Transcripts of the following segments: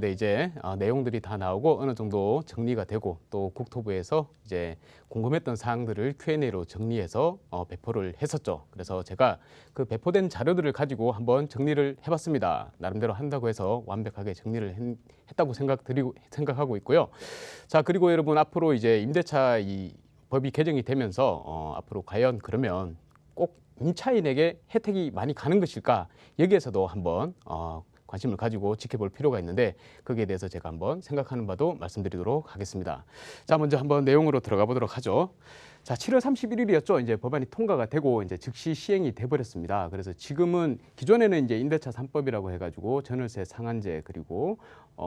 근데 이제 내용들이 다 나오고 어느 정도 정리가 되고 또 국토부에서 이제 궁금했던 사항들을 Q&A로 정리해서 배포를 했었죠. 그래서 제가 그 배포된 자료들을 가지고 한번 정리를 해봤습니다. 나름대로 한다고 해서 완벽하게 정리를 했다고 생각하고 있고요. 자, 그리고 여러분 앞으로 이제 임대차 이 법이 개정이 되면서 앞으로 과연 그러면 꼭 임차인에게 혜택이 많이 가는 것일까? 여기에서도 한번 관심을 가지고 지켜볼 필요가 있는데 거기에 대해서 제가 한번 생각하는 바도 말씀드리도록 하겠습니다. 자, 먼저 한번 내용으로 들어가 보도록 하죠. 자, 7월 31일이었죠. 이제 법안이 통과가 되고 이제 즉시 시행이 돼 버렸습니다. 그래서 지금은 기존에는 이제 임대차 3법이라고 해가지고 전월세 상한제 그리고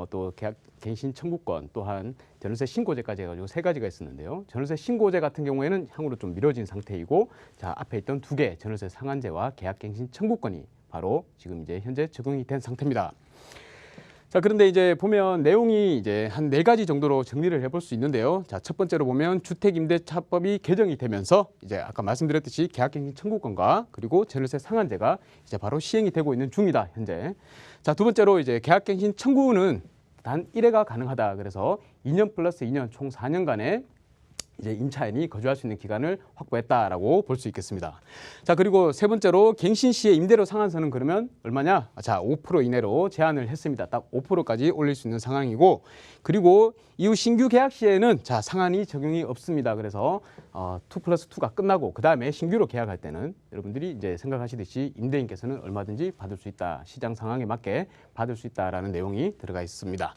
또 계약 갱신 청구권 또한 전월세 신고제까지 해가지고 세 가지가 있었는데요. 전월세 신고제 같은 경우에는 향후로 좀 미뤄진 상태이고, 자, 앞에 있던 두 개 전월세 상한제와 계약 갱신 청구권이 바로 지금 이제 현재 적용이 된 상태입니다. 자, 그런데 이제 보면 내용이 이제 한 4가지 정도로 정리를 해볼 수 있는데요. 자, 첫 번째로 보면 주택임대차법이 개정이 되면서 이제 아까 말씀드렸듯이 계약갱신 청구권과 그리고 전월세 상한제가 이제 바로 시행이 되고 있는 중이다, 현재. 자, 두 번째로 이제 계약갱신 청구는 단 1회가 가능하다. 그래서 2년 플러스 2년 총 4년간의 이제 임차인이 거주할 수 있는 기간을 확보했다라고 볼 수 있겠습니다. 자, 그리고 세 번째로 갱신 시에 임대료 상한선은 그러면 얼마냐? 자, 5% 이내로 제한을 했습니다. 딱 5%까지 올릴 수 있는 상황이고, 그리고 이후 신규 계약 시에는 자, 상한이 적용이 없습니다. 그래서 2+2가 끝나고 그 다음에 신규로 계약할 때는 여러분들이 이제 생각하시듯이 임대인께서는 얼마든지 받을 수 있다. 시장 상황에 맞게 받을 수 있다라는 내용이 들어가 있습니다.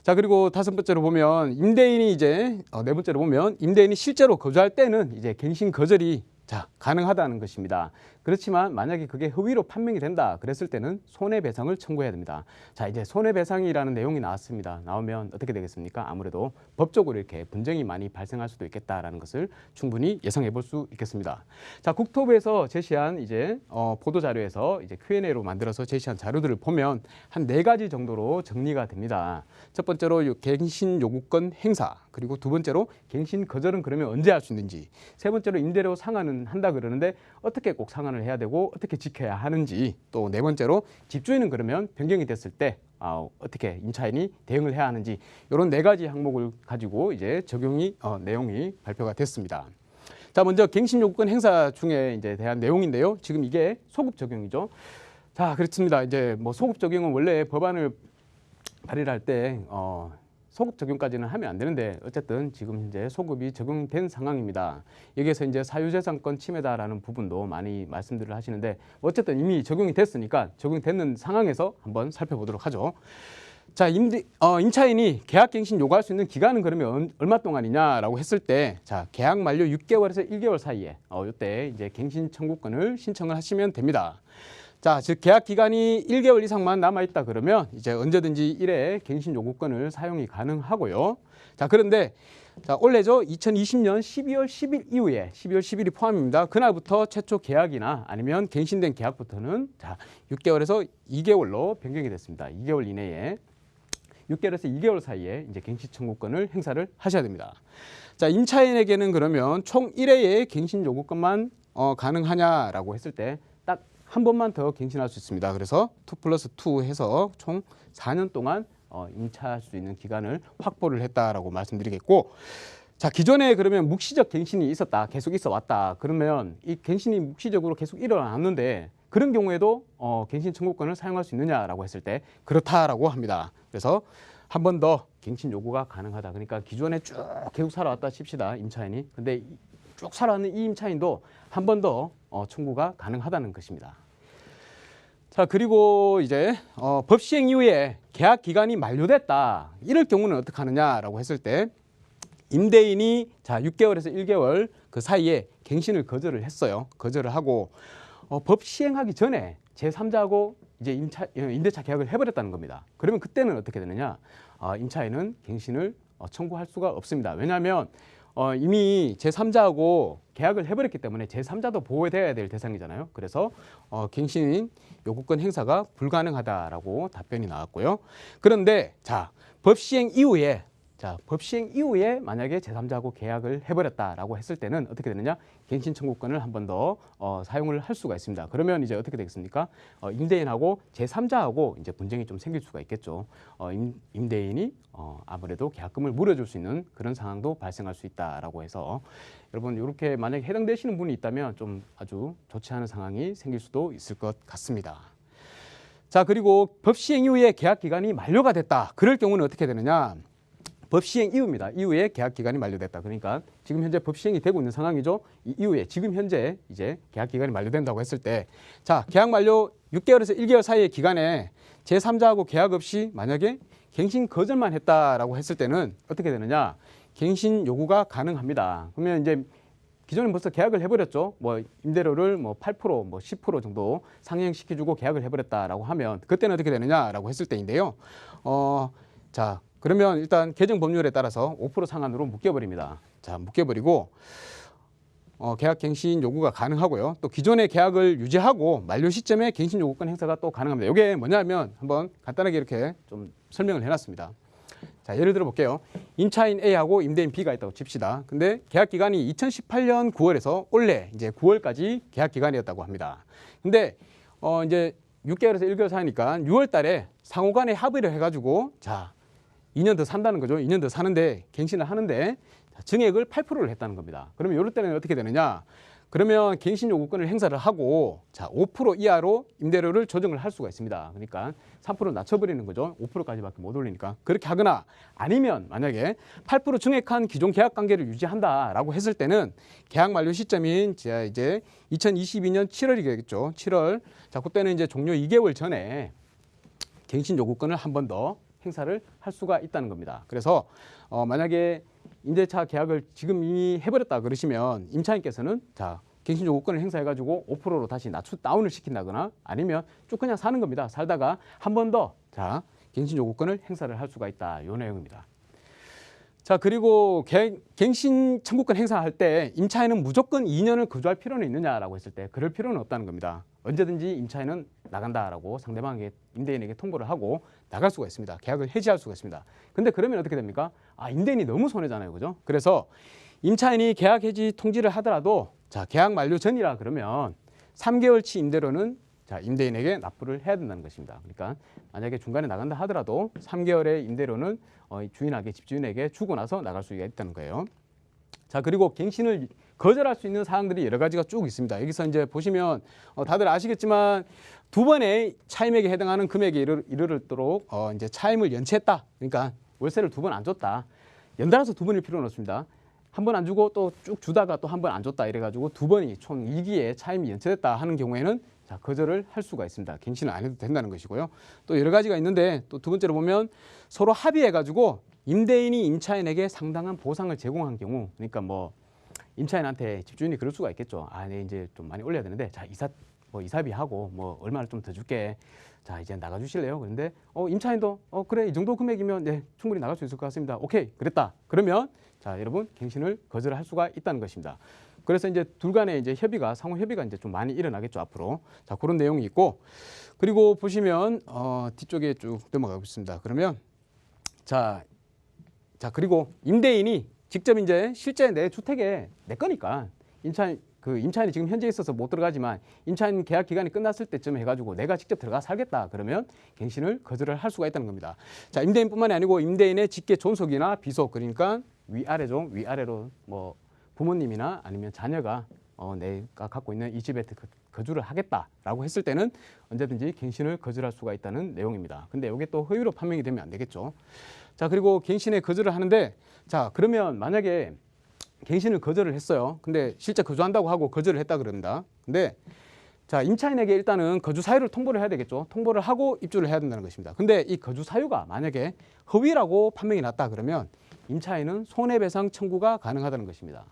자, 그리고 다섯 번째로 보면 임대인이 이제 네 번째로 보면 임대인이 실제로 거주할 때는 이제 갱신 거절이 자, 가능하다는 것입니다. 그렇지만 만약에 그게 허위로 판명이 된다 그랬을 때는 손해배상을 청구해야 됩니다. 자, 이제 손해배상이라는 내용이 나왔습니다. 나오면 어떻게 되겠습니까? 아무래도 법적으로 이렇게 분쟁이 많이 발생할 수도 있겠다라는 것을 충분히 예상해 볼 수 있겠습니다. 자, 국토부에서 제시한 이제 보도 자료에서 이제 Q&A로 만들어서 제시한 자료들을 보면 한 4가지 정도로 정리가 됩니다. 첫 번째로 갱신 요구권 행사, 그리고 두 번째로 갱신 거절은 그러면 언제 할 수 있는지, 세 번째로 임대료 상한은 한다 그러는데 어떻게 꼭 상한을 해야 되고 어떻게 지켜야 하는지, 또 네 번째로 집주인은 그러면 변경이 됐을 때 어떻게 임차인이 대응을 해야 하는지, 이런 4가지 항목을 가지고 이제 내용이 발표가 됐습니다. 자, 먼저 갱신 요구권 행사 중에 이제 대한 내용인데요. 지금 이게 소급 적용이죠. 자, 그렇습니다. 이제 뭐 소급 적용은 원래 법안을 발의를 할 때 소급 적용까지는 하면 안 되는데 어쨌든 지금 현재 소급이 적용된 상황입니다. 여기에서 이제 사유재산권 침해다라는 부분도 많이 말씀들을 하시는데 어쨌든 이미 적용이 됐으니까 적용되는 상황에서 한번 살펴보도록 하죠. 자, 임차인이 계약갱신 요구할 수 있는 기간은 그러면 얼마 동안이냐라고 했을 때, 자, 계약 만료 6개월에서 1개월 사이에 이때 이제 갱신 청구권을 신청을 하시면 됩니다. 자, 즉 계약 기간이 1개월 이상만 남아있다 그러면 이제 언제든지 1회 갱신 요구권을 사용이 가능하고요. 자, 그런데 자, 올해죠. 2020년 12월 10일 이후에 12월 10일이 포함입니다. 그날부터 최초 계약이나 아니면 갱신된 계약부터는 자, 6개월에서 2개월로 변경이 됐습니다. 2개월 이내에 6개월에서 2개월 사이에 이제 갱신 청구권을 행사를 하셔야 됩니다. 자, 임차인에게는 그러면 총 1회의 갱신 요구권만 가능하냐라고 했을 때 딱 한 번만 더 갱신할 수 있습니다. 그래서 2+2 해서 총 4년 동안 임차할 수 있는 기간을 확보를 했다라고 말씀드리겠고, 자, 기존에 그러면 묵시적 갱신이 있었다, 계속 있어 왔다 그러면 이 갱신이 묵시적으로 계속 일어났는데 그런 경우에도 갱신 청구권을 사용할 수 있느냐라고 했을 때 그렇다라고 합니다. 그래서 한 번 더 갱신 요구가 가능하다. 그러니까 기존에 쭉 계속 살아왔다 칩시다, 임차인이. 근데 쭉 살아왔는 이 임차인도 한 번 더 청구가 가능하다는 것입니다. 자, 그리고 이제 법 시행 이후에 계약 기간이 만료됐다, 이럴 경우는 어떻게 하느냐라고 했을 때 임대인이 자, 6개월에서 1개월 그 사이에 갱신을 거절을 했어요. 거절을 하고 법 시행하기 전에 제3자하고 이제 임대차 계약을 해버렸다는 겁니다. 그러면 그때는 어떻게 되느냐? 임차인은 갱신을 청구할 수가 없습니다. 왜냐하면 이미 제3자하고 계약을 해버렸기 때문에 제3자도 보호돼야 될 대상이잖아요. 그래서 갱신 요구권 행사가 불가능하다라고 답변이 나왔고요. 그런데 자, 법 시행 이후에 자, 법 시행 이후에 만약에 제3자하고 계약을 해버렸다라고 했을 때는 어떻게 되느냐? 갱신 청구권을 한 번 더 사용을 할 수가 있습니다. 그러면 이제 어떻게 되겠습니까? 임대인하고 제3자하고 이제 분쟁이 좀 생길 수가 있겠죠. 임대인이 아무래도 계약금을 물어줄 수 있는 그런 상황도 발생할 수 있다라고 해서 여러분 이렇게 만약에 해당되시는 분이 있다면 좀 아주 좋지 않은 상황이 생길 수도 있을 것 같습니다. 자, 그리고 법 시행 이후에 계약 기간이 만료가 됐다. 그럴 경우는 어떻게 되느냐? 법 시행 이후입니다. 이후에 계약 기간이 만료됐다. 그러니까 지금 현재 법 시행이 되고 있는 상황이죠. 이 이후에 지금 현재 이제 계약 기간이 만료된다고 했을 때, 자, 계약 만료 6개월에서 1개월 사이의 기간에 제3자하고 계약 없이 만약에 갱신 거절만 했다라고 했을 때는 어떻게 되느냐? 갱신 요구가 가능합니다. 그러면 이제 기존에 벌써 계약을 해버렸죠. 뭐 임대료를 뭐 8%, 뭐 10% 정도 상향시켜주고 계약을 해버렸다라고 하면 그때는 어떻게 되느냐라고 했을 때인데요. 자, 그러면 일단 개정 법률에 따라서 5% 상한으로 묶여버립니다. 자, 묶여버리고 계약 갱신 요구가 가능하고요. 또 기존의 계약을 유지하고 만료 시점에 갱신 요구권 행사가 또 가능합니다. 이게 뭐냐면 한번 간단하게 이렇게 좀 설명을 해놨습니다. 자, 예를 들어 볼게요. 임차인 A하고 임대인 B가 있다고 칩시다. 근데 계약 기간이 2018년 9월에서 올해 이제 9월까지 계약 기간이었다고 합니다. 근데 이제 6개월에서 1개월 사이니까 6월 달에 상호 간에 합의를 해가지고 자, 2년 더 산다는 거죠. 2년 더 사는데 갱신을 하는데 증액을 8%를 했다는 겁니다. 그러면 이럴 때는 어떻게 되느냐? 그러면 갱신 요구권을 행사를 하고 자, 5% 이하로 임대료를 조정을 할 수가 있습니다. 그러니까 3% 낮춰버리는 거죠. 5%까지밖에 못 올리니까. 그렇게 하거나 아니면 만약에 8% 증액한 기존 계약 관계를 유지한다라고 했을 때는 계약 만료 시점인 이제 2022년 7월이겠죠. 7월. 자, 그때는 이제 종료 2개월 전에 갱신 요구권을 한 번 더 행사를 할 수가 있다는 겁니다. 그래서 만약에 임대차 계약을 지금 이미 해버렸다 그러시면 임차인께서는 자, 갱신 요구권을 행사해가지고 5%로 다시 다운을 시킨다거나 아니면 쭉 그냥 사는 겁니다. 살다가 한 번 더 자, 갱신 요구권을 행사를 할 수가 있다. 이 내용입니다. 자, 그리고 갱신 청구권 행사할 때 임차인은 무조건 2년을 거주할 필요는 있느냐라고 했을 때 그럴 필요는 없다는 겁니다. 언제든지 임차인은 나간다라고 상대방에게 임대인에게 통보를 하고 나갈 수가 있습니다. 계약을 해지할 수가 있습니다. 근데 그러면 어떻게 됩니까? 임대인이 너무 손해잖아요. 그죠? 그래서 임차인이 계약 해지 통지를 하더라도 자, 계약 만료 전이라 그러면 3개월치 임대료는 자, 임대인에게 납부를 해야 된다는 것입니다. 그러니까 만약에 중간에 나간다 하더라도 3개월의 임대료는 집주인에게 주고 나서 나갈 수가 있다는 거예요. 자, 그리고 갱신을 거절할 수 있는 사항들이 여러 가지가 쭉 있습니다. 여기서 이제 보시면 다들 아시겠지만 두 번의 차임액에 해당하는 금액에 이르도록 이제 차임을 연체했다. 그러니까 월세를 두 번 안 줬다. 연달아서 두 번일 필요는 없습니다. 한 번 안 주고 또 쭉 주다가 또 한 번 안 줬다 이래가지고 두 번이 총 2기에 차임이 연체됐다 하는 경우에는 자, 거절을 할 수가 있습니다. 갱신을 안 해도 된다는 것이고요. 또 여러 가지가 있는데 또 두 번째로 보면 서로 합의해가지고 임대인이 임차인에게 상당한 보상을 제공한 경우, 그러니까 뭐 임차인한테 집주인이 그럴 수가 있겠죠. 네, 이제 좀 많이 올려야 되는데 자, 이사비하고 뭐 얼마를 좀 더 줄게. 자, 이제 나가 주실래요? 그런데 임차인도 그래, 이 정도 금액이면 네, 충분히 나갈 수 있을 것 같습니다. 오케이, 그랬다. 그러면 자, 여러분 갱신을 거절할 수가 있다는 것입니다. 그래서 이제 둘 간의 이제 상호 협의가 이제 좀 많이 일어나겠죠, 앞으로. 자, 그런 내용이 있고, 그리고 보시면 뒤쪽에 쭉 넘어가고 있습니다. 그러면 자, 그리고 임대인이 직접 이제 실제 내 주택에 내 거니까 임차인이 지금 현재 있어서 못 들어가지만 임차인 계약 기간이 끝났을 때쯤 해가지고 내가 직접 들어가 살겠다 그러면 갱신을 거절을 할 수가 있다는 겁니다. 자, 임대인뿐만이 아니고 임대인의 직계 존속이나 비속, 그러니까 위아래죠. 위아래로 뭐 부모님이나 아니면 자녀가 내가 갖고 있는 이 집에 거주를 하겠다라고 했을 때는 언제든지 갱신을 거절할 수가 있다는 내용입니다. 근데 이게 또 허위로 판명이 되면 안 되겠죠. 자, 그리고 갱신에 거절을 하는데 자, 그러면 만약에 갱신을 거절을 했어요. 근데 실제 거주한다고 하고 거절을 했다 그럽니다. 근데 자, 임차인에게 일단은 거주 사유를 통보를 해야 되겠죠. 통보를 하고 입주를 해야 된다는 것입니다. 근데 이 거주 사유가 만약에 허위라고 판명이 났다 그러면 임차인은 손해배상 청구가 가능하다는 것입니다.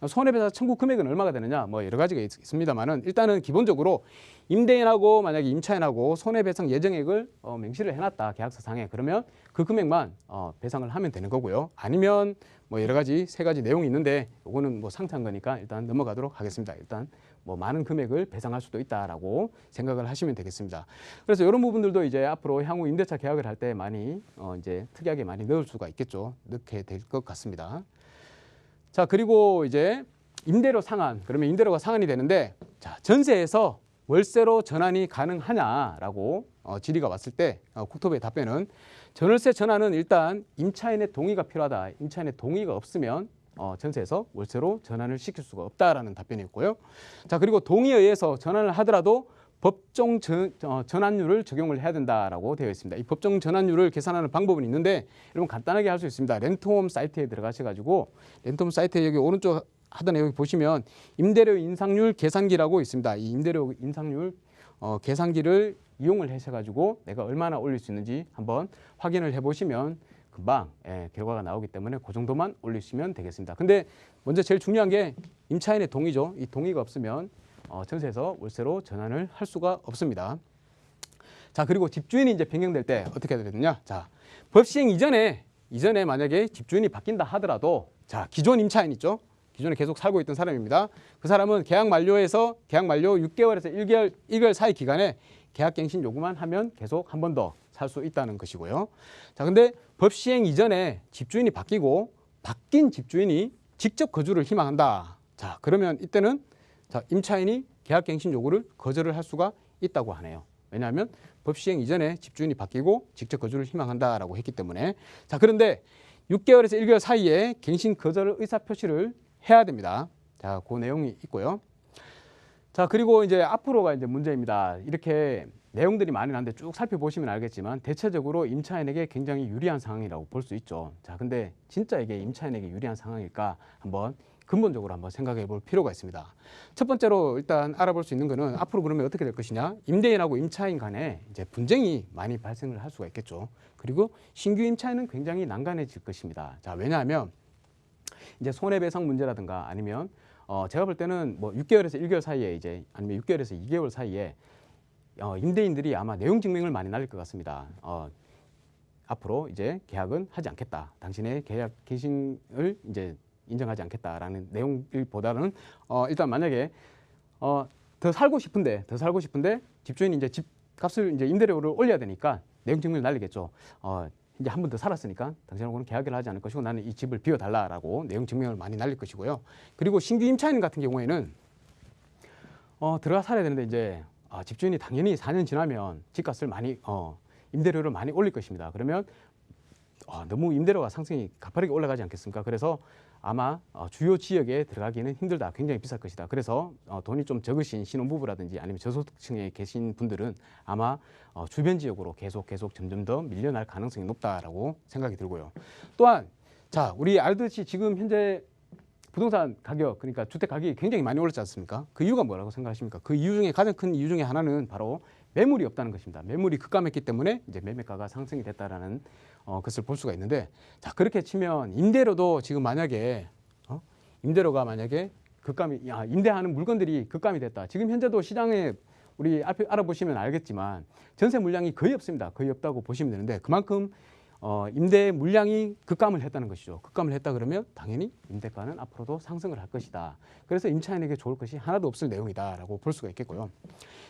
손해배상 청구 금액은 얼마가 되느냐, 뭐 여러 가지가 있습니다만은 일단은 기본적으로 임대인하고 만약에 임차인하고 손해배상 예정액을 명시를 해놨다, 계약서상에. 그러면 그 금액만 배상을 하면 되는 거고요. 아니면 뭐 여러 가지 세 가지 내용이 있는데 요거는 뭐 상세한 거니까 일단 넘어가도록 하겠습니다. 일단 뭐 많은 금액을 배상할 수도 있다라고 생각을 하시면 되겠습니다. 그래서 이런 부분들도 이제 앞으로 향후 임대차 계약을 할 때 많이 이제 특이하게 많이 넣을 수가 있겠죠. 넣게 될 것 같습니다. 자, 그리고 이제 임대료 상한, 그러면 임대료가 상한이 되는데, 자, 전세에서 월세로 전환이 가능하냐라고 질의가 왔을 때 국토부의 답변은 전월세 전환은 일단 임차인의 동의가 필요하다. 임차인의 동의가 없으면 전세에서 월세로 전환을 시킬 수가 없다라는 답변이었고요. 자, 그리고 동의에 의해서 전환을 하더라도 법정 전환율을 적용을 해야 된다라고 되어 있습니다. 이 법정 전환율을 계산하는 방법은 있는데 여러분 간단하게 할 수 있습니다. 렌트홈 사이트에 들어가셔가지고 렌트홈 사이트에 여기 오른쪽 하단에 여기 보시면 임대료 인상률 계산기라고 있습니다. 이 임대료 인상률 계산기를 이용을 하셔가지고 내가 얼마나 올릴 수 있는지 한번 확인을 해보시면 금방 결과가 나오기 때문에 그 정도만 올리시면 되겠습니다. 근데 먼저 제일 중요한 게 임차인의 동의죠. 이 동의가 없으면 전세에서 월세로 전환을 할 수가 없습니다. 자, 그리고 집주인이 이제 변경될 때 어떻게 해야 되느냐? 자, 법 시행 이전에 만약에 집주인이 바뀐다 하더라도 자, 기존 임차인 있죠? 기존에 계속 살고 있던 사람입니다. 그 사람은 계약 만료 6개월에서 1개월 사이 기간에 계약갱신 요구만 하면 계속 한 번 더 살 수 있다는 것이고요. 자, 근데 법 시행 이전에 집주인이 바뀌고 바뀐 집주인이 직접 거주를 희망한다. 자, 그러면 이때는 자, 임차인이 계약갱신 요구를 거절을 할 수가 있다고 하네요. 왜냐하면 법 시행 이전에 집주인이 바뀌고 직접 거주를 희망한다라고 했기 때문에. 자, 그런데 6개월에서 1개월 사이에 갱신 거절 의사 표시를 해야 됩니다. 자, 그 내용이 있고요. 자, 그리고 이제 앞으로가 이제 문제입니다. 이렇게 내용들이 많이 나는데 쭉 살펴보시면 알겠지만 대체적으로 임차인에게 굉장히 유리한 상황이라고 볼 수 있죠. 자, 근데 진짜 이게 임차인에게 유리한 상황일까 한번 근본적으로 한번 생각해 볼 필요가 있습니다. 첫 번째로 일단 알아볼 수 있는 거는 앞으로 그러면 어떻게 될 것이냐? 임대인하고 임차인 간에 이제 분쟁이 많이 발생을 할 수가 있겠죠. 그리고 신규 임차인은 굉장히 난감해질 것입니다. 자, 왜냐하면 이제 손해배상 문제라든가 아니면 제가 볼 때는 뭐 6개월에서 1개월 사이에 이제 아니면 6개월에서 2개월 사이에 임대인들이 아마 내용 증명을 많이 날릴 것 같습니다. 앞으로 이제 계약은 하지 않겠다. 당신의 계약 갱신을 이제 인정하지 않겠다라는 내용보다는 일단 만약에 더 살고 싶은데 집주인이 이제 집값을 이제 임대료를 올려야 되니까 내용 증명을 날리겠죠. 이제 한 번 더 살았으니까 당신하고는 계약을 하지 않을 것이고 나는 이 집을 비워달라라고 내용 증명을 많이 날릴 것이고요. 그리고 신규 임차인 같은 경우에는 들어가 살아야 되는데 이제 집주인이 당연히 4년 지나면 집값을 많이 임대료를 많이 올릴 것입니다. 그러면 너무 임대료가 상승이 가파르게 올라가지 않겠습니까? 그래서 아마 주요 지역에 들어가기는 힘들다. 굉장히 비쌀 것이다. 그래서 돈이 좀 적으신 신혼부부라든지 아니면 저소득층에 계신 분들은 아마 주변 지역으로 계속 점점 더 밀려날 가능성이 높다라고 생각이 들고요. 또한 자, 우리 알듯이 지금 현재 부동산 가격, 그러니까 주택 가격이 굉장히 많이 올랐지 않습니까? 그 이유가 뭐라고 생각하십니까? 그 이유 중에 가장 큰 이유 중에 하나는 바로 매물이 없다는 것입니다. 매물이 급감했기 때문에 이제 매매가가 상승이 됐다라는 것을 볼 수가 있는데, 자, 그렇게 치면 임대료도 지금 만약에 임대료가 만약에 임대하는 물건들이 급감이 됐다. 지금 현재도 시장에 우리 알아보시면 알겠지만 전세 물량이 거의 없습니다. 거의 없다고 보시면 되는데 그만큼 임대 물량이 급감을 했다는 것이죠. 급감을 했다 그러면 당연히 임대가는 앞으로도 상승을 할 것이다. 그래서 임차인에게 좋을 것이 하나도 없을 내용이다라고 볼 수가 있겠고요.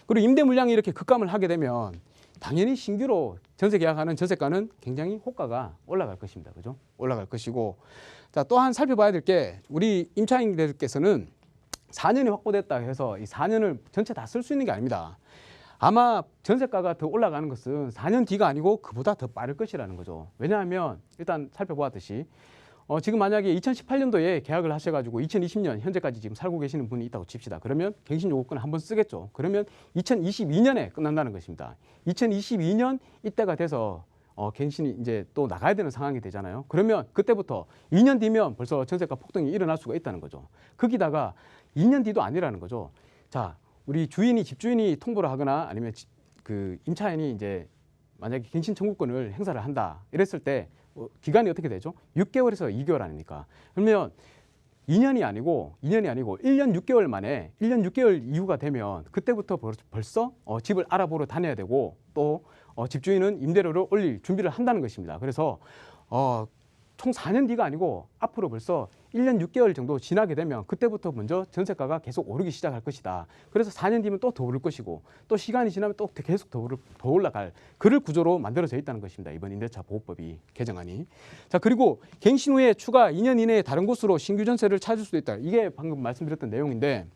그리고 임대 물량이 이렇게 급감을 하게 되면 당연히 신규로 전세 계약하는 전세가는 굉장히 호가가 올라갈 것입니다. 그죠? 올라갈 것이고, 자, 또한 살펴봐야 될 게 우리 임차인들께서는 4년이 확보됐다 해서 이 4년을 전체 다 쓸 수 있는 게 아닙니다. 아마 전세가가 더 올라가는 것은 4년 뒤가 아니고 그보다 더 빠를 것이라는 거죠. 왜냐하면 일단 살펴보았듯이 지금 만약에 2018년도에 계약을 하셔가지고 2020년 현재까지 지금 살고 계시는 분이 있다고 칩시다. 그러면 갱신 요구권을 한번 쓰겠죠. 그러면 2022년에 끝난다는 것입니다. 2022년 이때가 돼서 갱신이 이제 또 나가야 되는 상황이 되잖아요. 그러면 그때부터 2년 뒤면 벌써 전세가 폭등이 일어날 수가 있다는 거죠. 거기다가 2년 뒤도 아니라는 거죠. 자, 우리 집주인이 통보를 하거나 아니면 그 임차인이 이제 만약에 갱신 청구권을 행사를 한다 이랬을 때 기간이 어떻게 되죠? 6개월에서 2개월 아닙니까? 그러면 2년이 아니고 1년 6개월 만에 1년 6개월 이후가 되면 그때부터 벌써 집을 알아보러 다녀야 되고 또 집주인은 임대료를 올릴 준비를 한다는 것입니다. 그래서 총 4년 뒤가 아니고 앞으로 벌써 1년 6개월 정도 지나게 되면 그때부터 먼저 전세가가 계속 오르기 시작할 것이다. 그래서 4년 뒤면 또 더 오를 것이고 또 시간이 지나면 또 계속 더 올라갈 그럴 구조로 만들어져 있다는 것입니다. 이번 임대차 보호법이 개정안이. 자, 그리고 갱신 후에 추가 2년 이내에 다른 곳으로 신규 전세를 찾을 수도 있다. 이게 방금 말씀드렸던 내용인데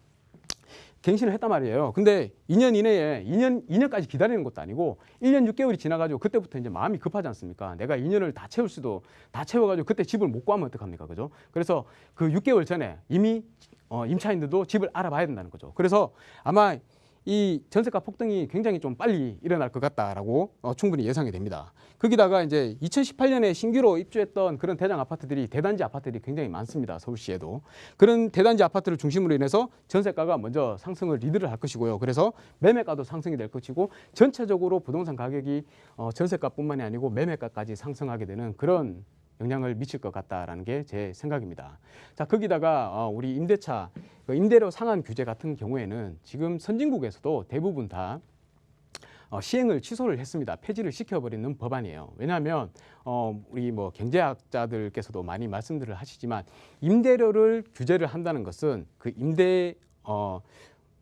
갱신을 했단 말이에요. 근데 2년 이내에 2년까지 기다리는 것도 아니고 1년 6개월이 지나가지고 그때부터 이제 마음이 급하지 않습니까? 내가 2년을 다 채워가지고 그때 집을 못 구하면 어떡합니까? 그죠? 그래서 그 6개월 전에 이미 임차인들도 집을 알아봐야 된다는 거죠. 그래서 아마 이 전세가 폭등이 굉장히 좀 빨리 일어날 것 같다라고 충분히 예상이 됩니다. 거기다가 이제 2018년에 신규로 입주했던 그런 대장 아파트들이 대단지 아파트들이 굉장히 많습니다. 서울시에도. 그런 대단지 아파트를 중심으로 인해서 전세가가 먼저 상승을 리드를 할 것이고요. 그래서 매매가도 상승이 될 것이고 전체적으로 부동산 가격이 전세가뿐만이 아니고 매매가까지 상승하게 되는 그런 영향을 미칠 것 같다라는 게 제 생각입니다. 자, 거기다가 우리 임대차, 임대료 상한 규제 같은 경우에는 지금 선진국에서도 대부분 다 시행을 취소를 했습니다. 폐지를 시켜버리는 법안이에요. 왜냐하면 우리 뭐 경제학자들께서도 많이 말씀들을 하시지만 임대료를 규제를 한다는 것은 그 임대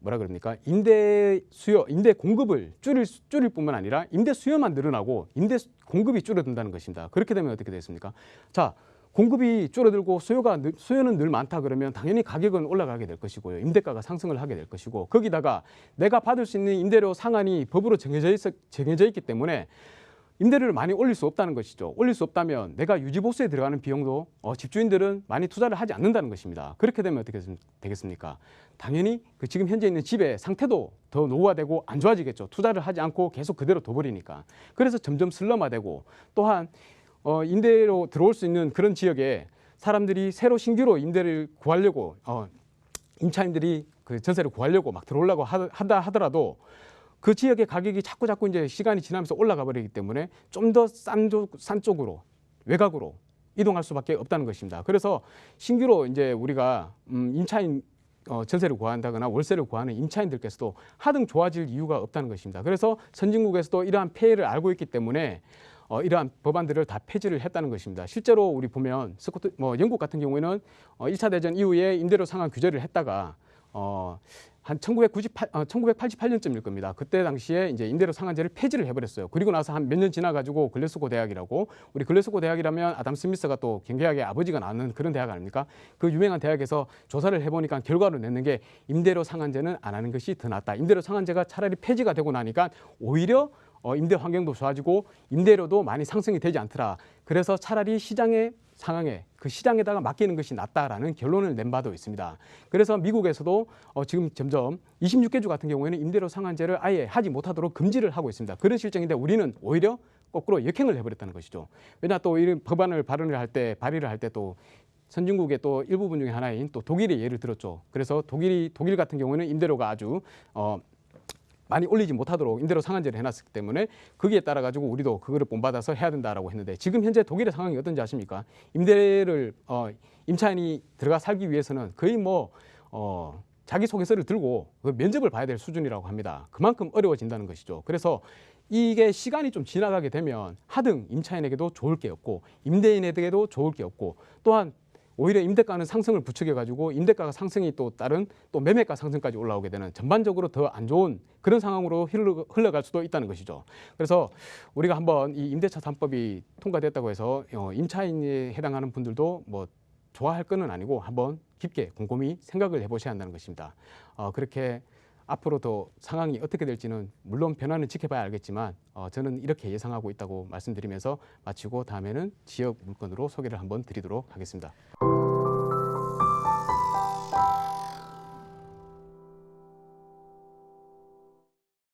뭐라 그럽니까? 임대 수요, 임대 공급을 줄일 뿐만 아니라 임대 수요만 늘어나고 임대 공급이 줄어든다는 것입니다. 그렇게 되면 어떻게 되겠습니까? 자, 공급이 줄어들고 수요는 늘 많다 그러면 당연히 가격은 올라가게 될 것이고요. 임대가가 상승을 하게 될 것이고 거기다가 내가 받을 수 있는 임대료 상한이 법으로 정해져 있기 때문에 임대료를 많이 올릴 수 없다는 것이죠. 올릴 수 없다면 내가 유지보수에 들어가는 비용도 집주인들은 많이 투자를 하지 않는다는 것입니다. 그렇게 되면 어떻게 되겠습니까? 당연히 그 지금 현재 있는 집의 상태도 더 노후화되고 안 좋아지겠죠. 투자를 하지 않고 계속 그대로 둬버리니까. 그래서 점점 슬럼화되고 또한 임대로 들어올 수 있는 그런 지역에 사람들이 새로 신규로 임대를 구하려고 임차인들이 그 전세를 구하려고 막 들어오려고 하더라도 그 지역의 가격이 자꾸 이제 시간이 지나면서 올라가 버리기 때문에 좀 더 싼 쪽으로 외곽으로 이동할 수밖에 없다는 것입니다. 그래서 신규로 이제 우리가 임차인 전세를 구한다거나 월세를 구하는 임차인들께서도 하등 좋아질 이유가 없다는 것입니다. 그래서 선진국에서도 이러한 폐해를 알고 있기 때문에 이러한 법안들을 다 폐지를 했다는 것입니다. 실제로 우리 보면 영국 같은 경우에는 1차 대전 이후에 임대료 상한 규제를 했다가 한 1988년쯤일 겁니다. 그때 당시에 이제 임대료 상한제를 폐지를 해버렸어요. 그리고 나서 한 몇 년 지나가지고 글래스고 대학이라고, 우리 글래스고 대학이라면 아담 스미스가 또 경제학의 아버지가 나오는 그런 대학 아닙니까? 그 유명한 대학에서 조사를 해보니까 결과로 내는 게 임대료 상한제는 안 하는 것이 더 낫다. 임대료 상한제가 차라리 폐지가 되고 나니까 오히려 임대 환경도 좋아지고 임대료도 많이 상승이 되지 않더라. 그래서 차라리 시장의 상황에 그 시장에다가 맡기는 것이 낫다라는 결론을 낸 바도 있습니다. 그래서 미국에서도 지금 점점 26개 주 같은 경우에는 임대료 상한제를 아예 하지 못하도록 금지를 하고 있습니다. 그런 실정인데 우리는 오히려 거꾸로 역행을 해버렸다는 것이죠. 왜냐 또 이런 법안을 발의를 할 때 또 선진국의 또 일부분 중에 하나인 또 독일의 예를 들었죠. 그래서 독일 같은 경우에는 임대료가 아주 많이 올리지 못하도록 임대료 상한제를 해놨기 때문에 거기에 따라 가지고 우리도 그거를 본받아서 해야 된다라고 했는데 지금 현재 독일의 상황이 어떤지 아십니까? 임대를 임차인이 들어가 살기 위해서는 거의 자기소개서를 들고 면접을 봐야 될 수준이라고 합니다. 그만큼 어려워진다는 것이죠. 그래서 이게 시간이 좀 지나가게 되면 하등 임차인에게도 좋을 게 없고 임대인에게도 좋을 게 없고 또한 오히려 임대가는 상승을 부추겨가지고 임대가가 상승이 또 다른 또 매매가 상승까지 올라오게 되는 전반적으로 더 안 좋은 그런 상황으로 흘러갈 수도 있다는 것이죠. 그래서 우리가 한번 이 임대차 3법이 통과됐다고 해서 임차인에 해당하는 분들도 뭐 좋아할 거는 아니고 한번 깊게 곰곰이 생각을 해보셔야 한다는 것입니다. 그렇게 앞으로 더 상황이 어떻게 될지는 물론 변화는 지켜봐야 알겠지만 저는 이렇게 예상하고 있다고 말씀드리면서 마치고 다음에는 지역 물건으로 소개를 한번 드리도록 하겠습니다.